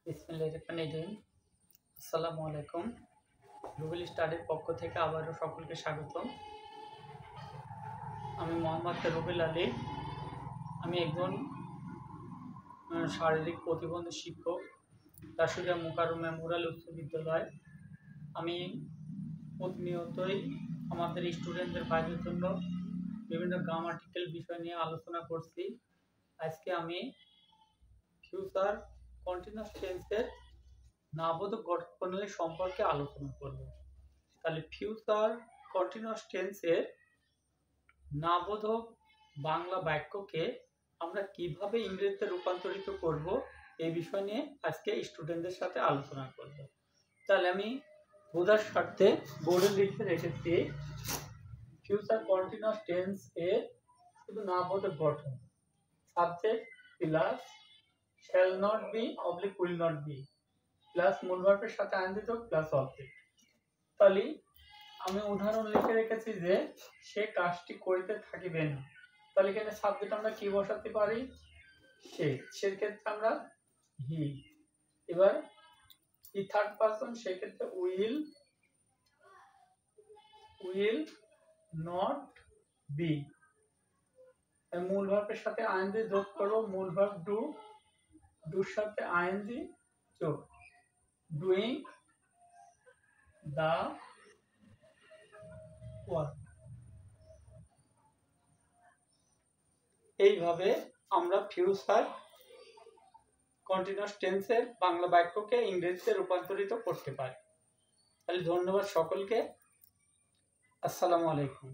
বিসমিল্লাহির রহমানির রহিম। আসসালামু আলাইকুম। রুবেল স্টাডির পক্ষ থেকে আবারও সকলকে স্বাগতম। আমি মোহাম্মদ রুবেল আলী। আমি একজন শারীরিক প্রতিবন্ধী শিক্ষক, রাশিদা মুকাররম মেমোরিয়াল উচ্চ বিদ্যালয়। আমি প্রতিনিয়তই আমাদের স্টুডেন্টদের কাজের জন্য বিভিন্ন গ্রামাটিক্যাল বিষয় নিয়ে আলোচনা করছি। আজকে আমি ফিউচার কন্টিনিউয়াস টেন্সের নামবোধক গঠন প্রণালী সম্পর্কে আলোচনা করব। তাহলে ফিউচার কন্টিনিউয়াস টেন্সের নামবোধক বাংলা বাক্যকে আমরা কিভাবে ইংরেজিতে রূপান্তরিত করব এই বিষয় নিয়ে আজকে স্টুডেন্টদের সাথে আলোচনা করব। তাহলে আমি বোঝার স্বার্থে বোর্ডে লিখে রেখেছি ফিউচার কন্টিনিউয়াস টেন্স এর শুধু নামবোধক গঠন, subject plus shall not be oblique will not be plus মূল ভার্বের সাথে আইনজিত প্লাস অবজেক্ট। তাহলে আমি উদাহরণ লিখে রেখেছি যে সে কাজটি করিতে থাকিবে না। তাহলে এখানে সাবজেক্ট আমরা কি বসাতে পারি? সে, সের ক্ষেত্রে আমরা হি। এবার ই থার্ড পারসন, সেক্ষেত্রে উইল নট বি। মূল ভার্বের সাথে আইএনজি যোগ করব, মূল ভার্ব ডু, ডুর সাথে আইএনজি যোগ, ডুইং দা ওয়ার্ক। এইভাবে আমরা ফিউচার কন্টিনিউয়াস টেন্সের বাংলা বাক্যকে ইংরেজিতে রূপান্তরিত করতে পারি। তাহলে ধন্যবাদ সকলকে। আসসালামু আলাইকুম।